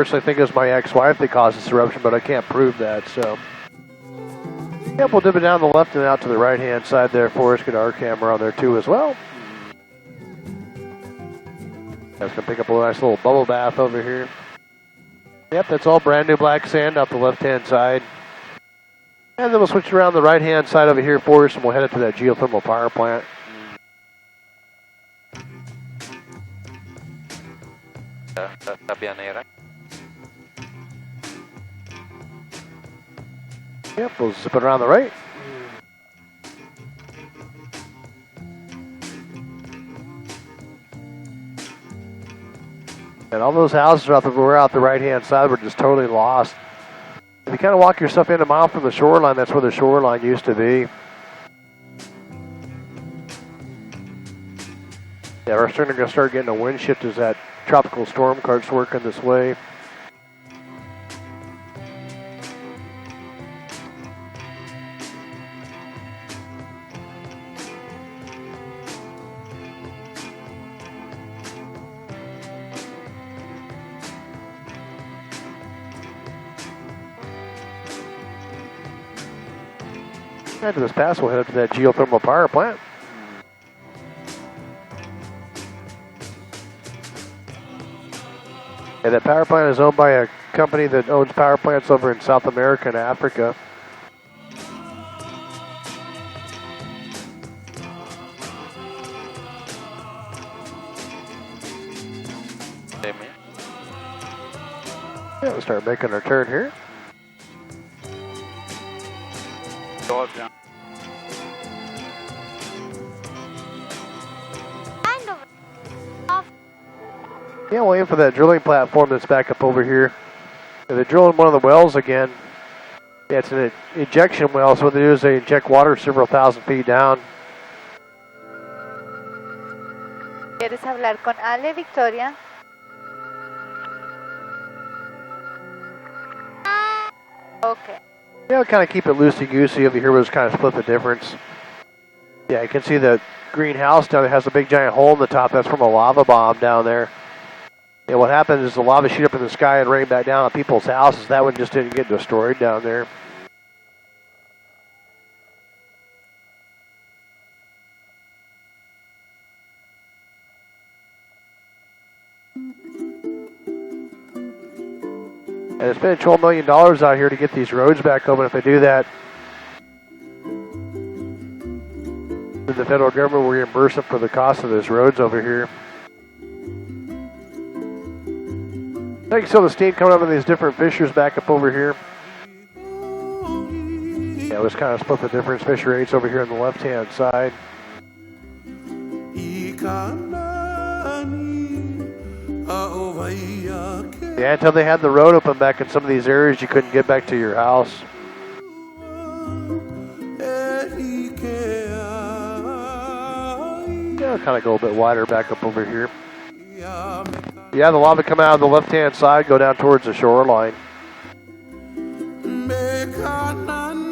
personally think it was my ex-wife that caused this eruption, but I can't prove that, so. Yep, we'll dip it down the left and out to the right-hand side there for us. Get our camera on there too as well. That's gonna pick up a nice little bubble bath over here. Yep, that's all brand new black sand out the left-hand side. And then we'll switch around the right-hand side over here for us, and we'll head up to that geothermal power plant. Yep, we'll zip it around the right. And all those houses are out the right-hand side were just totally lost. If you kind of walk yourself in a mile from the shoreline, that's where the shoreline used to be. Yeah, we're starting to start getting a wind shift as that tropical storm starts working this way. After this pass, we'll head up to that geothermal power plant. And that power plant is owned by a company that owns power plants over in South America and Africa. Yeah, we'll start making our turn here. Yeah, we'll aim for that drilling platform that's back up over here. And they're drilling one of the wells again. Yeah, it's an injection well, so what they do is they inject water several thousand feet down. ¿Quieres hablar con Ale, Victoria? Okay. Yeah, we'll kind of keep it loosey-goosey over here. We'll just kind of split the difference. Yeah, you can see the greenhouse down there has a big giant hole in the top. That's from a lava bomb down there. And what happens is the lava shoot up in the sky and rain back down on people's houses. That one just didn't get destroyed down there. And it's been $12 million out here to get these roads back open. If they do that, then the federal government will reimburse them for the cost of those roads over here. You can see the steam coming up in these different fissures back up over here. Yeah, let's kind of split the difference. Fissure 8's over here on the left-hand side. Yeah, until they had the road open back in some of these areas, you couldn't get back to your house. Yeah, kind of go a bit wider back up over here. Yeah, the lava come out of the left-hand side, go down towards the shoreline.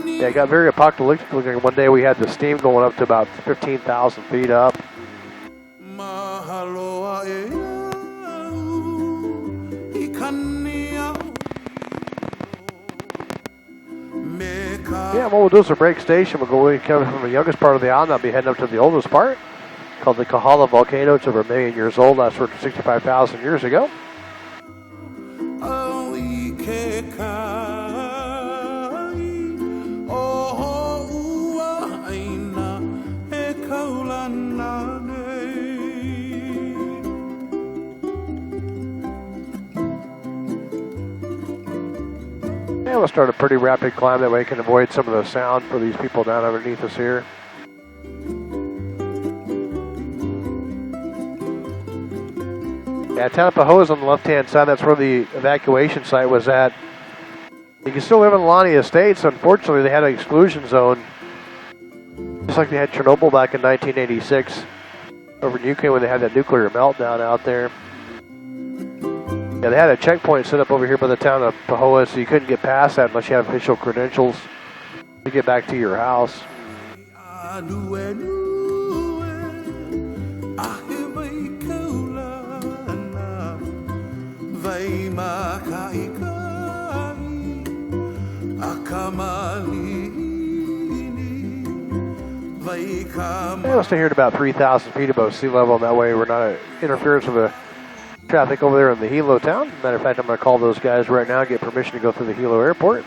Yeah, it got very apocalyptic looking. One day we had the steam going up to about 15,000 feet up. Yeah, what we'll do is a break station. We'll go coming from the youngest part of the island. I'll be heading up to the oldest part, called the Kahala volcano. It's over 1 million years old. Last worked 65,000 years ago. And we'll start a pretty rapid climb, that way we can avoid some of the sound for these people down underneath us here. Yeah, town of Pahoa is on the left-hand side. That's where the evacuation site was at. You can still live in Lani Estates. Unfortunately, they had an exclusion zone, just like they had Chernobyl back in 1986 over in Ukraine when they had that nuclear meltdown out there. Yeah, they had a checkpoint set up over here by the town of Pahoa, so you couldn't get past that unless you have official credentials to get back to your house. We'll stay here at about 3,000 feet above sea level, and that way we're not interference with the traffic over there in the Hilo town. Matter of fact, I'm going to call those guys right now and get permission to go through the Hilo airport.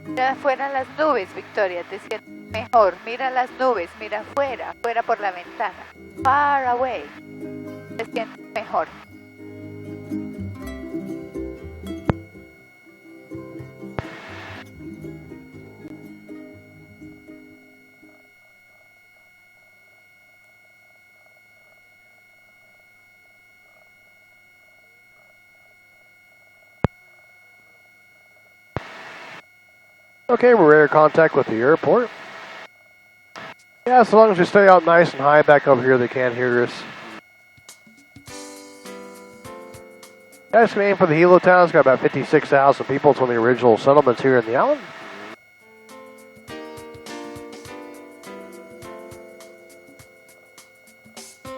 Mira afuera las nubes, Victoria, te sientes mejor. Mira las nubes, mira afuera, afuera por la ventana. Far away. Te sientes mejor. Okay, we're in contact with the airport. Yeah, as long as we stay out nice and high back over here, they can't hear us. That's name for the Hilo town. It's got about 56,000 people. It's one of the original settlements here in the island.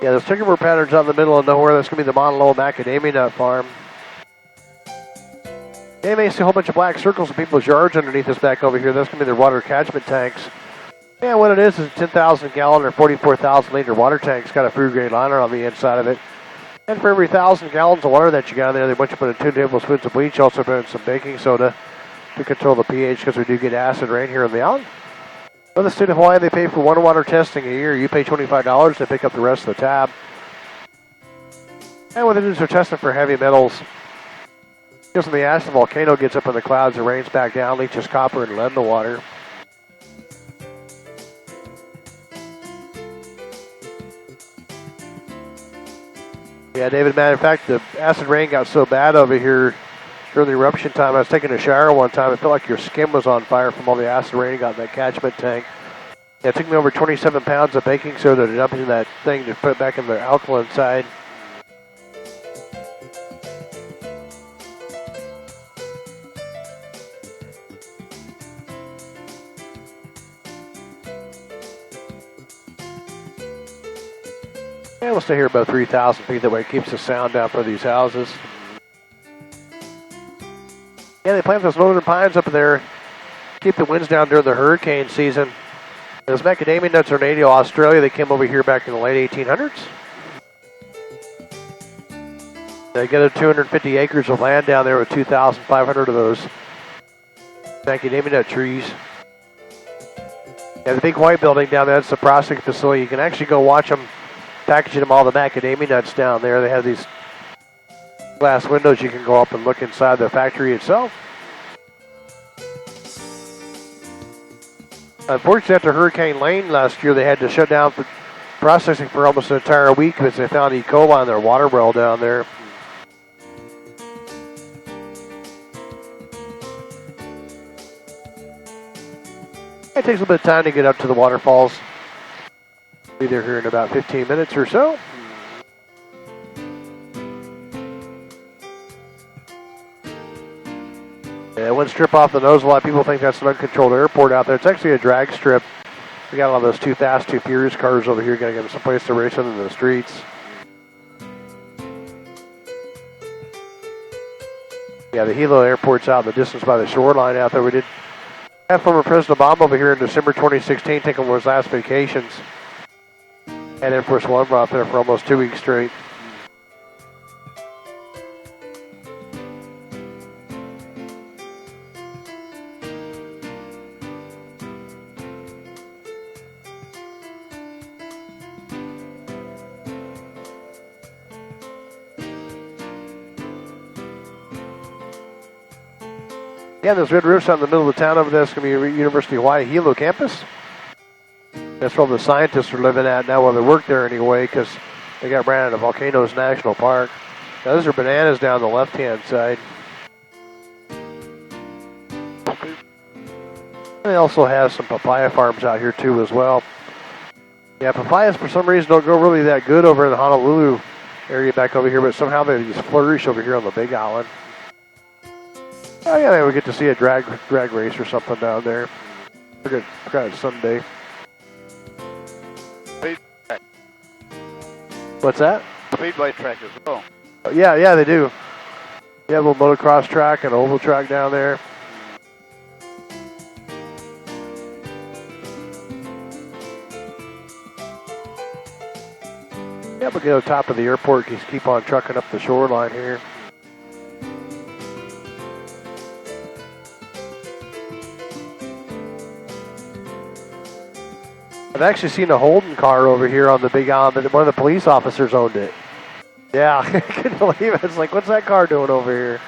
Yeah, there's checkerboard patterns out in the middle of nowhere. That's going to be the Mauna Loa macadamia nut farm. You may see a whole bunch of black circles in people's yards underneath us back over here. That's going to be their water catchment tanks. And what it is a 10,000 gallon or 44,000 liter water tank. It's got a food grade liner on the inside of it. And for every 1,000 gallons of water that you got in there, they want you to put in 2 tablespoons of bleach. Also put in some baking soda to control the pH because we do get acid rain here in the island. In the state of Hawaii, they pay for 1 water testing a year. You pay $25 to pick up the rest of the tab. And what it is, they're testing for heavy metals. Because when the ash of the volcano gets up in the clouds, it rains back down, leaches copper and lead in the water. Yeah, David, matter of fact, the acid rain got so bad over here during the eruption time. I was taking a shower one time. It felt like your skin was on fire from all the acid rain you got in that catchment tank. Yeah, it took me over 27 pounds of baking soda to dump into that thing to put it back in the alkaline side. And we'll stay here about 3,000 feet. That way it keeps the sound down for these houses. Yeah, they plant those northern pines up there. Keep the winds down during the hurricane season. Those macadamia nuts are native to Australia. They came over here back in the late 1800s. They got 250 acres of land down there with 2,500 of those macadamia nut trees. Yeah, the big white building down there, that's the processing facility. You can actually go watch them packaging them all the macadamia nuts down there. They have these glass windows you can go up and look inside the factory itself. Unfortunately, after Hurricane Lane last year, they had to shut down for processing for almost an entire week because they found E. coli in their water well down there. It takes a little bit of time to get up to the waterfalls. Be there here in about 15 minutes or so. Yeah, one strip off the nose. A lot of people think that's an uncontrolled airport out there. It's actually a drag strip. We got a lot of those too fast, too furious cars over here. Got to get them someplace to race into the streets. Yeah, the Hilo airport's out in the distance by the shoreline out there. We did have former President Obama over here in December 2016 taking one of his last vacations. And Air Force One out there for almost 2 weeks straight. Yeah, those red roofs out in the middle of the town over there is going to be University of Hawaii Hilo campus. There's That's where all the scientists are living at now, where they work there anyway, because they got ran out of Volcanoes National Park. Now, those are bananas down the left-hand side. They also have some papaya farms out here too as well. Yeah, papayas for some reason don't grow really that good over in the Honolulu area back over here, but somehow they just flourish over here on the Big Island. Oh yeah, maybe we get to see a drag race or something down there. Forgot it's Sunday. What's that? Speedway track as well. Yeah, they do. Yeah, a little motocross track and oval track down there. Yeah, but get on top of the airport, just keep on trucking up the shoreline here. I've actually seen a Holden car over here on the Big Island, but one of the police officers owned it. Yeah, I couldn't believe it. It's like, what's that car doing over here?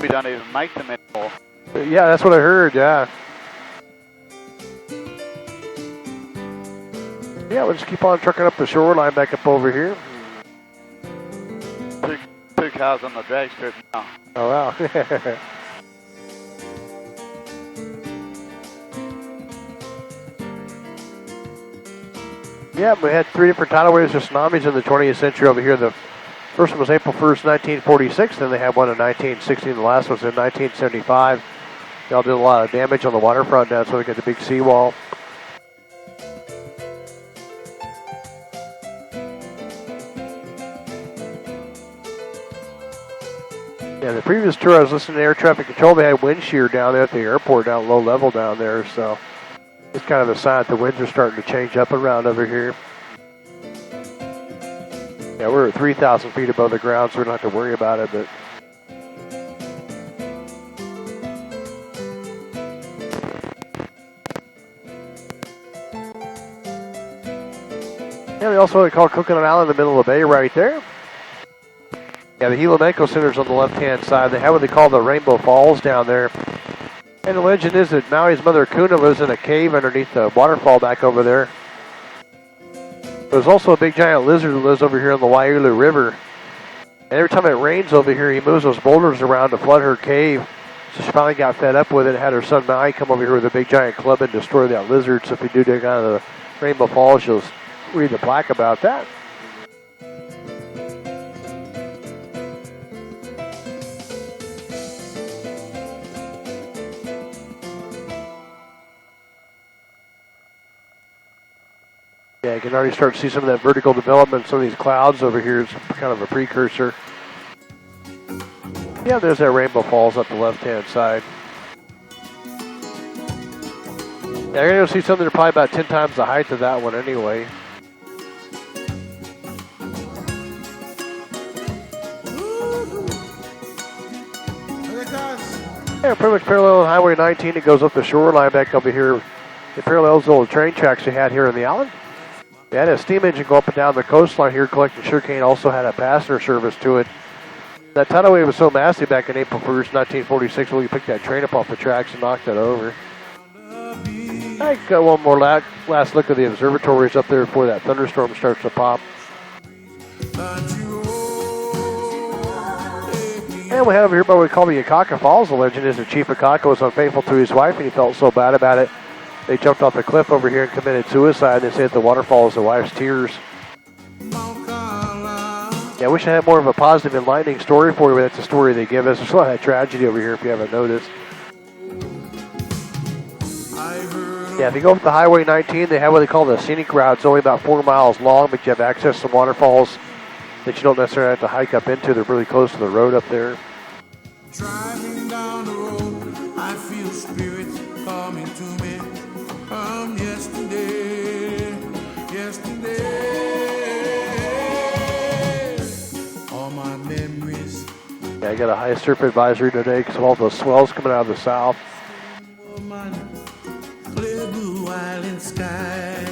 We don't even make them anymore. Yeah, that's what I heard, yeah. Yeah, we'll just keep on trucking up the shoreline back up over here. Two cars on the drag strip now. Oh, wow. Yeah, we had 3 different tidal waves or tsunamis in the 20th century over here. The first one was April 1st, 1946. Then they had one in 1916. The last was in 1975. They all did a lot of damage on the waterfront down, so we got the big seawall. Yeah, the previous tour I was listening to air traffic control. They had wind shear down there at the airport, down low level down there. So it's kind of a sign that the winds are starting to change up around over here. Yeah, we're at 3,000 feet above the ground, so we don't have to worry about it. But yeah, they also call Coconut Island in the middle of the bay right there. Yeah, the Hilo Eco Center's on the left-hand side. They have what they call the Rainbow Falls down there. And the legend is that Maui's mother Kuna lives in a cave underneath the waterfall back over there. There's also a big giant lizard that lives over here on the Waiulu River. And every time it rains over here, he moves those boulders around to flood her cave. So she finally got fed up with it and had her son Maui come over here with a big giant club and destroy that lizard. So if you do dig out of the Rainbow Falls, you'll read the plaque about that. Yeah, you can already start to see some of that vertical development. Some of these clouds over here is kind of a precursor. Yeah, there's that Rainbow Falls up the left-hand side. Yeah, you're going to see something that's probably about 10 times the height of that one anyway. Yeah, pretty much parallel Highway 19. It goes up the shoreline back over here. It parallels the old train tracks you had here in the island. They had a steam engine go up and down the coastline here collecting sugarcane. Also had a passenger service to it. That tidal wave was so massive back in April 1st, 1946, when we picked that train up off the tracks and knocked it over. I got one more last look at the observatories up there before that thunderstorm starts to pop. And we had over here what we call the Akaka Falls. The legend is that Chief Akaka was unfaithful to his wife and he felt so bad about it. They jumped off the cliff over here and committed suicide. They say that the waterfall is the wife's tears. Yeah, I wish I had more of a positive, enlightening story for you, but that's the story they give us. There's a lot of tragedy over here if you haven't noticed. Yeah, if you go up the Highway 19, they have what they call the scenic route. It's only about 4 miles long, but you have access to some waterfalls that you don't necessarily have to hike up into. They're really close to the road up there. Driving down the road, I feel spirits coming to me from yesterday. All my memories. Yeah, I got a high surf advisory today because of all the swells coming out of the south. Clear blue island sky.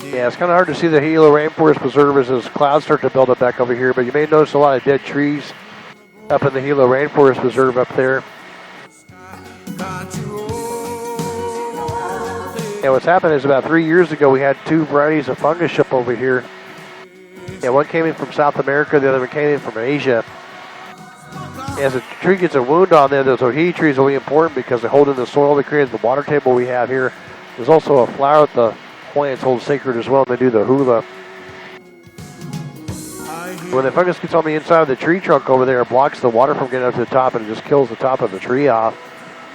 Yeah, it's kind of hard to see the Hilo Rainforest Preserve as those clouds start to build up back over here, but you may notice a lot of dead trees up in the Hilo Rainforest Preserve up there. And what's happened is about 3 years ago, we had 2 varieties of fungus up over here. Yeah, one came in from South America, the other one came in from Asia. As a tree gets a wound on there, the Zohii tree is really important because they hold in the soil, they create the water table we have here. There's also a flower that the Hawaiians hold sacred as well, and they do the hula. When the fungus gets on the inside of the tree trunk over there, it blocks the water from getting up to the top, and it just kills the top of the tree off.